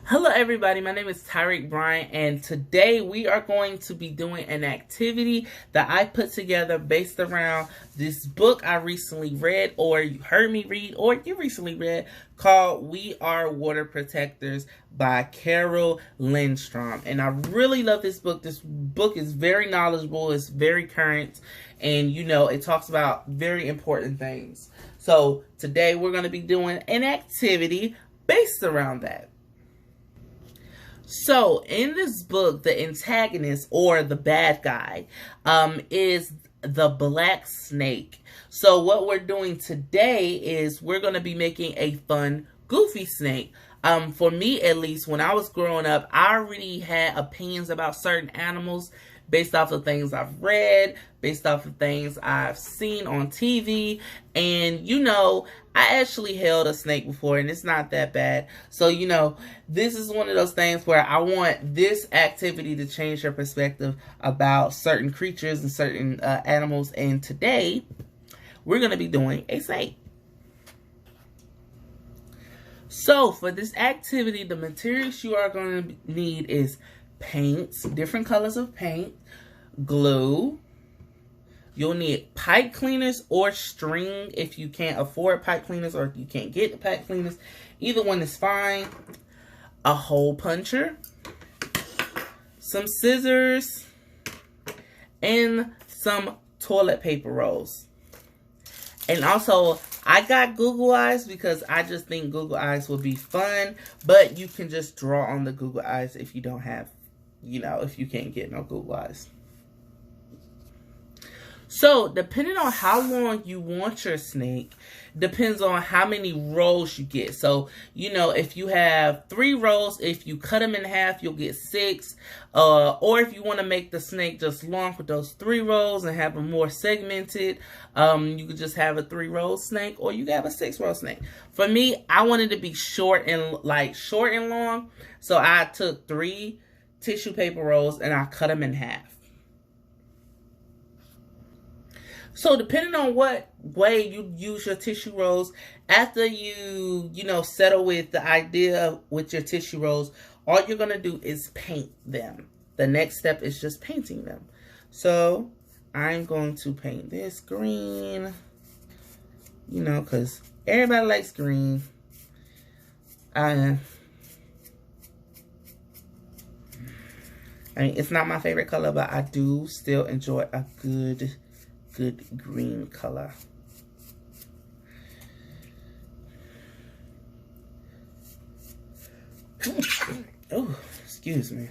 Hello everybody, my name is Tyreek Bryant, and today we are going to be doing an activity that I put together based around this book I recently read, or you heard me read, or you recently read, called We Are Water Protectors by Carol Lindstrom. And I really love this book. This book is very knowledgeable, it's very current, and it talks about very important things. So today we're going to be doing an activity based around that. So, in this book, the antagonist, or the bad guy, is the black snake. So, what we're doing today is we're going to be making a fun, goofy snake. For me, at least, when I was growing up, I already had opinions about certain animals based off of things I've read, based off of things I've seen on TV. And, I actually held a snake before, and it's not that bad. So, this is one of those things where I want this activity to change your perspective about certain creatures and certain animals. And today, we're going to be doing a snake. So, for this activity, the materials you are going to need is paints, different colors of paint, glue. You'll need pipe cleaners or string if you can't afford pipe cleaners or if you can't get the pipe cleaners. Either one is fine. A hole puncher, some scissors, and some toilet paper rolls. And also, I got Google eyes because I just think Google eyes will be fun, but you can just draw on the Google eyes if you don't have, if you can't get no Google eyes. So, depending on how long you want your snake, depends on how many rolls you get. So, if you have 3 rolls, if you cut them in half, you'll get 6. Or if you want to make the snake just long with those 3 rolls and have them more segmented, you could just have a 3-roll snake, or you can have a 6-roll snake. For me, I wanted to be short and long. So, I took 3 tissue paper rolls and I cut them in half. So, depending on what way you use your tissue rolls, after you, settle with the idea with your tissue rolls, all you're going to do is paint them. The next step is just painting them. So, I'm going to paint this green, because everybody likes green. I mean, it's not my favorite color, but I do still enjoy a good green color. Oh, excuse me.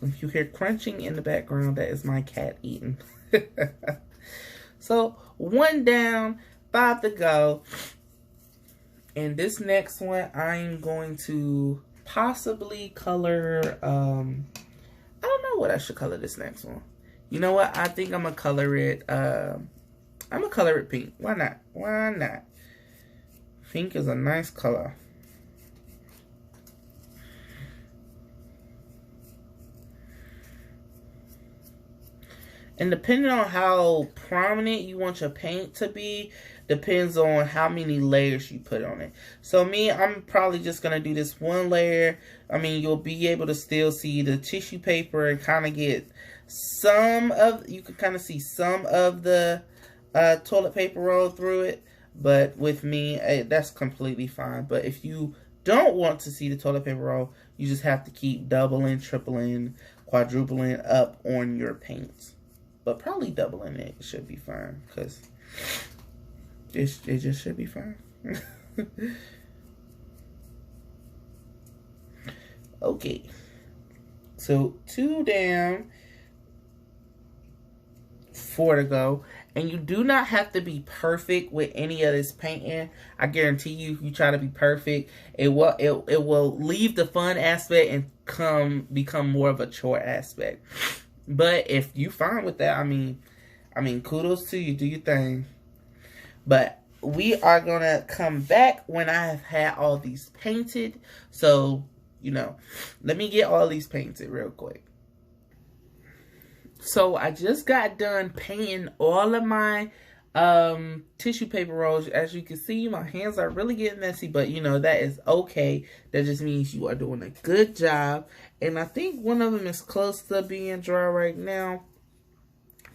If you hear crunching in the background, that is my cat eating. So, 1 down, 5 to go. And this next one, I'm going to possibly color, I don't know what I should color this next one. You know what? I think I'm going to color it, pink. Why not? Why not? Pink is a nice color. And depending on how prominent you want your paint to be, depends on how many layers you put on it. So me, I'm probably just going to do this 1 layer. I mean, you'll be able to still see the tissue paper and kind of get you can kind of see some of the toilet paper roll through it. But with me, that's completely fine. But if you don't want to see the toilet paper roll, you just have to keep doubling, tripling, quadrupling up on your paints. But probably doubling it should be fine, because it just should be fine. Okay. So, 2 down, 4 to go. And you do not have to be perfect with any of this painting. I guarantee you, if you try to be perfect, it will leave the fun aspect and become more of a chore aspect. But if you fine with that, I mean, kudos to you. Do your thing. But we are going to come back when I have had all these painted. So, let me get all these painted real quick. So I just got done painting all of my tissue paper rolls. As you can see, my hands are really getting messy, but you know, that is okay. That just means you are doing a good job. And I think one of them is close to being dry right now.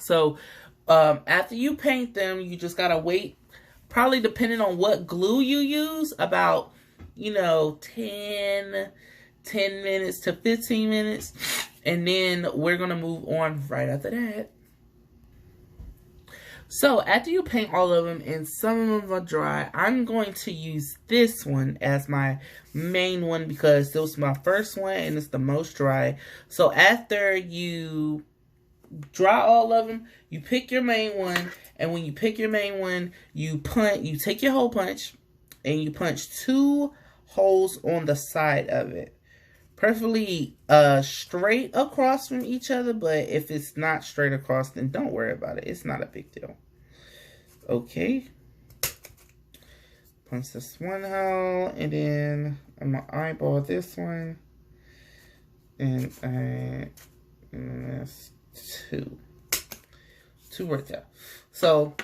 So after you paint them, you just gotta wait, probably depending on what glue you use, about, you know, 10 minutes to 15 minutes. And then we're gonna move on right after that. So after you paint all of them and some of them are dry, I'm going to use this one as my main one because this was my first one and it's the most dry. So after you dry all of them, you pick your main one, and when you pick your main one, you take your hole punch and you punch 2 holes on the side of it. Preferably straight across from each other, but if it's not straight across, then don't worry about it. It's not a big deal. Okay. Punch this one hole, and then I'm gonna eyeball this one, and that's 2 right there. So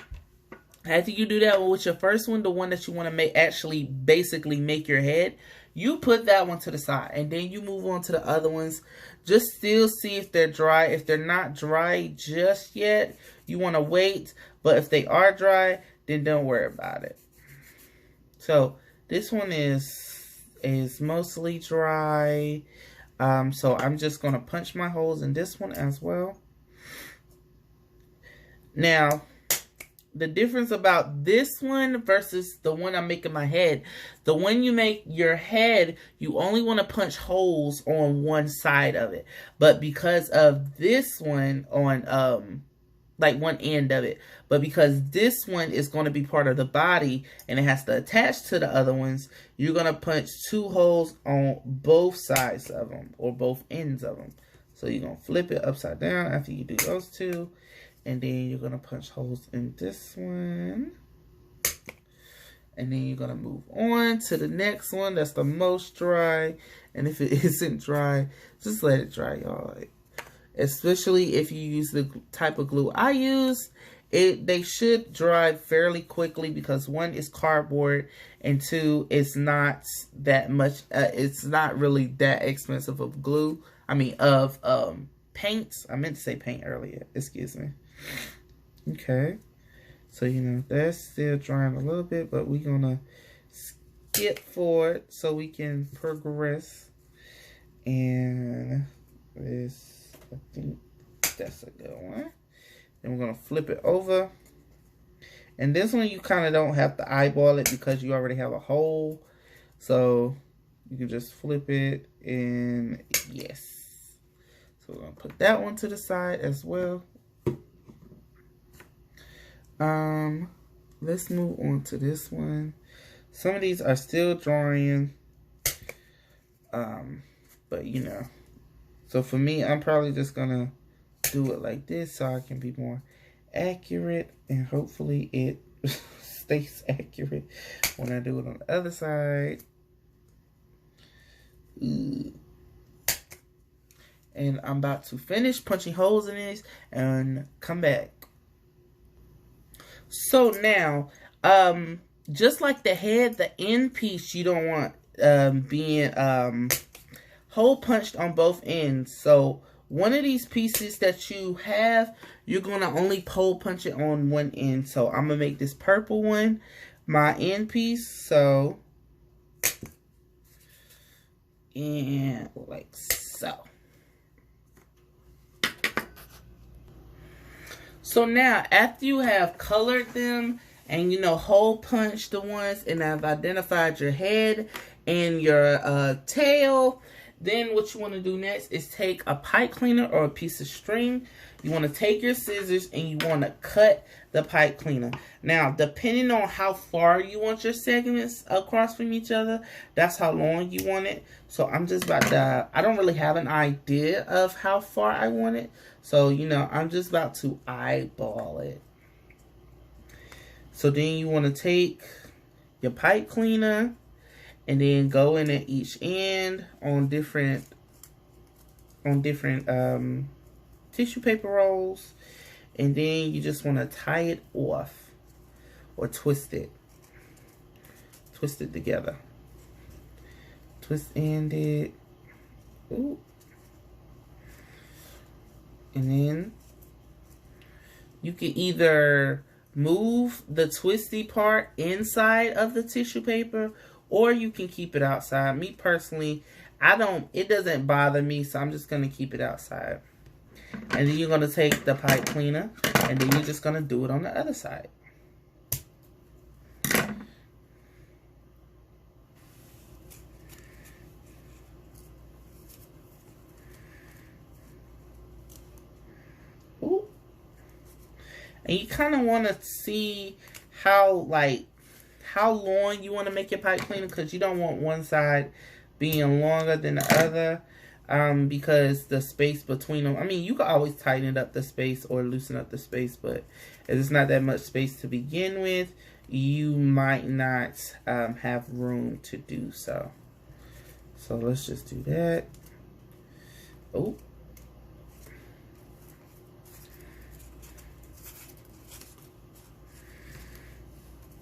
after you do that with your first one, the one that you want to make, actually basically make your head, you put that one to the side, and then you move on to the other ones. Just still see if they're dry. If they're not dry just yet, you want to wait. But if they are dry, then don't worry about it. So this one is mostly dry. So I'm just going to punch my holes in this one as well. Now, the difference about this one versus the one I'm making my head, the one you make your head, you only want to punch holes on one side of it. But because of this one on, like one end of it, but because this one is going to be part of the body and it has to attach to the other ones, you're going to punch 2 holes on both sides of them, or both ends of them. So you're going to flip it upside down after you do those 2. And then you're going to punch holes in this one. And then you're going to move on to the next one. That's the most dry. And if it isn't dry, just let it dry, y'all. Especially if you use the type of glue I use. They should dry fairly quickly because 1 is cardboard and 2, it's not that much. It's not really that expensive of glue. I mean, of paint. I meant to say paint earlier. Excuse me. Okay, so you know that's still drying a little bit, but we're gonna skip forward so we can progress. And this, I think that's a good one. Then we're gonna flip it over, and this one you kind of don't have to eyeball it because you already have a hole, so you can just flip it. And yes, so we're gonna put that one to the side as well. Let's move on to this one. Some of these are still drying. But you know. So for me, I'm probably just gonna do it like this so I can be more accurate, and hopefully it stays accurate when I do it on the other side. And I'm about to finish punching holes in this and come back. So now, just like the head, the end piece you don't want being hole punched on both ends. So one of these pieces that you have, you're going to only hole punch it on one end. So I'm going to make this purple one my end piece. So, and like so. So now, after you have colored them and, you know, hole punched the ones and have identified your head and your tail, then what you want to do next is take a pipe cleaner or a piece of string. You want to take your scissors and you want to cut the pipe cleaner. Now, depending on how far you want your segments across from each other, that's how long you want it. So I'm just about to, I don't really have an idea of how far I want it. So, you know, I'm just about to eyeball it. So then you want to take your pipe cleaner and then go in at each end on different tissue paper rolls, and then you just want to tie it off or twist it. Twist it together. Twist ended. Ooh. And then you can either move the twisty part inside of the tissue paper, or you can keep it outside. Me personally, it doesn't bother me, so I'm just going to keep it outside. And then you're going to take the pipe cleaner, and then you're just going to do it on the other side. Ooh. And you kind of want to see how long you want to make your pipe cleaner, because you don't want one side being longer than the other, because the space between them, I mean, you can always tighten up the space or loosen up the space, but if it's not that much space to begin with, you might not have room to do so. So let's just do that. Oh.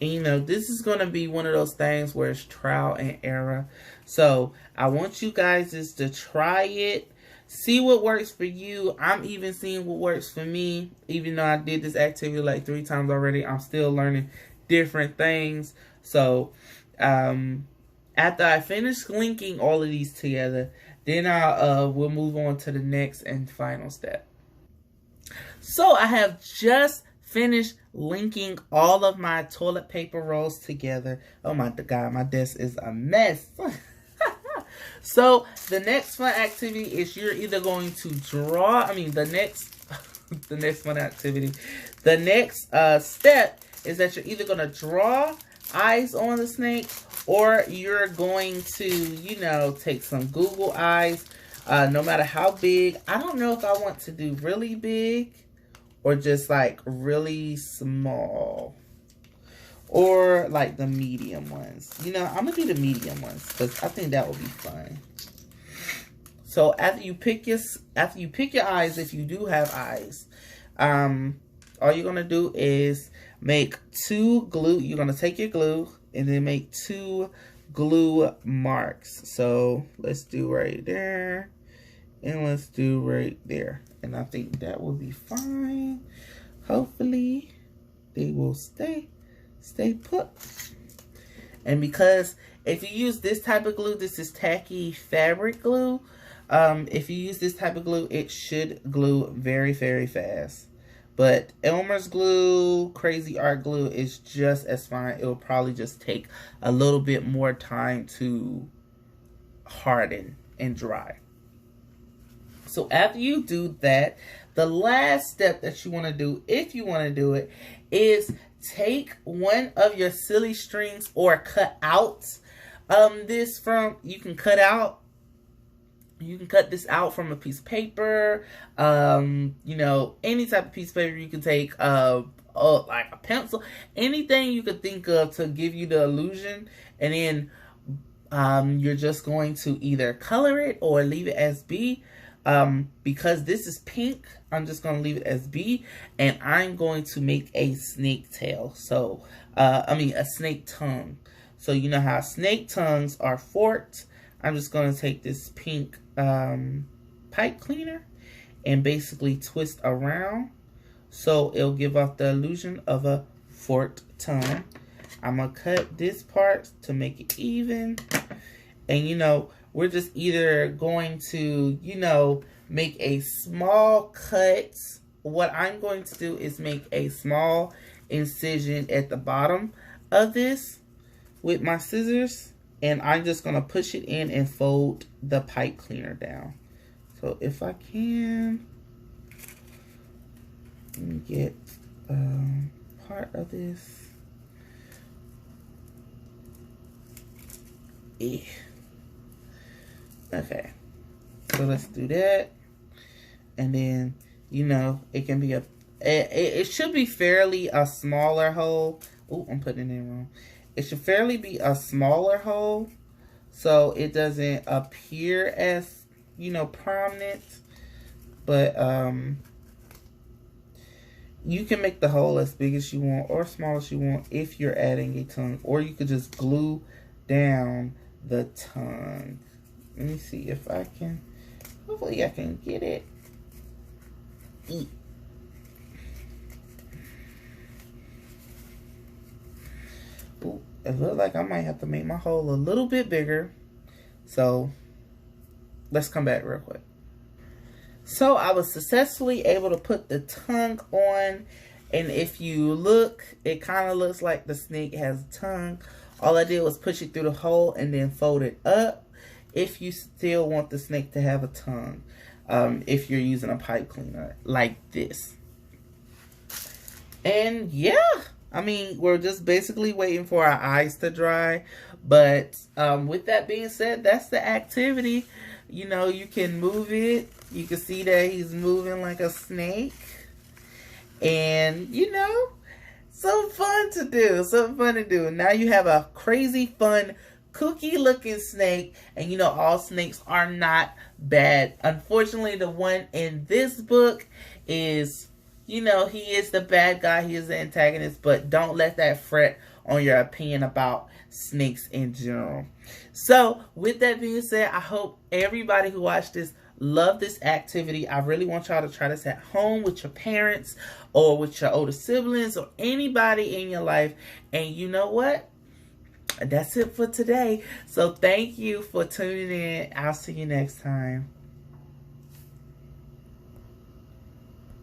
And, you know, this is going to be one of those things where it's trial and error. So I want you guys just to try it. See what works for you. I'm even seeing what works for me. Even though I did this activity like 3 times already, I'm still learning different things. So after I finish linking all of these together, then we'll move on to the next and final step. So I have just finished linking all of my toilet paper rolls together. Oh my God, my desk is a mess. So the next fun activity is you're either going to draw, the next fun activity, the next step is that you're either going to draw eyes on the snake, or you're going to, you know, take some Google eyes, no matter how big. I don't know if I want to do really big or just like really small, or like the medium ones. You know, I'm gonna do the medium ones because I think that would be fun. So after you pick your eyes, if you do have eyes, all you're gonna do is make 2 glue. You're gonna take your glue and then make 2 glue marks. So let's do right there, and let's do right there. And I think that will be fine. Hopefully they will stay put. And because if you use this type of glue, this is tacky fabric glue. If you use this type of glue, it should glue very, very fast. But Elmer's glue, Crazy Art glue is just as fine. It will probably just take a little bit more time to harden and dry. So after you do that, the last step that you want to do, if you want to do it, is take one of your silly strings or cut out you can cut this out from a piece of paper, you know, any type of piece of paper. You can take like a pencil, anything you could think of to give you the illusion, and then you're just going to either color it or leave it as B. Because this is pink, I'm just going to leave it as B, and I'm going to make a snake tail. So, a snake tongue. So, you know how snake tongues are forked. I'm just going to take this pink pipe cleaner and basically twist around so it'll give off the illusion of a forked tongue. I'm going to cut this part to make it even. And, you know, we're just either going to, you know, make a small cut. What I'm going to do is make a small incision at the bottom of this with my scissors. And I'm just going to push it in and fold the pipe cleaner down. So if I can, let me get part of this. Yeah. Okay, so let's do that. And then, you know, it can be it should be fairly a smaller hole. Oh, I'm putting it in wrong. It should fairly be a smaller hole, so it doesn't appear as, you know, prominent. but you can make the hole as big as you want or small as you want if you're adding a tongue, or you could just glue down the tongue. Let me see if I can, hopefully I can get it. Ooh, it looks like I might have to make my hole a little bit bigger. So let's come back real quick. So I was successfully able to put the tongue on, and if you look, it kind of looks like the snake has a tongue. All I did was push it through the hole and then fold it up if you still want the snake to have a tongue. If you're using a pipe cleaner like this. And yeah, I mean, we're just basically waiting for our eyes to dry. But with that being said, that's the activity. You know, you can move it. You can see that he's moving like a snake. And, you know, so fun to do. So fun to do. Now you have a crazy fun cookie looking snake. And, you know, all snakes are not bad. Unfortunately, the one in this book is, you know, he is the bad guy. He is the antagonist. But don't let that fret on your opinion about snakes in general. So with that being said, I hope everybody who watched this loved this activity. I really want y'all to try this at home with your parents or with your older siblings or anybody in your life. And you know what? That's it for today. So thank you for tuning in. I'll see you next time.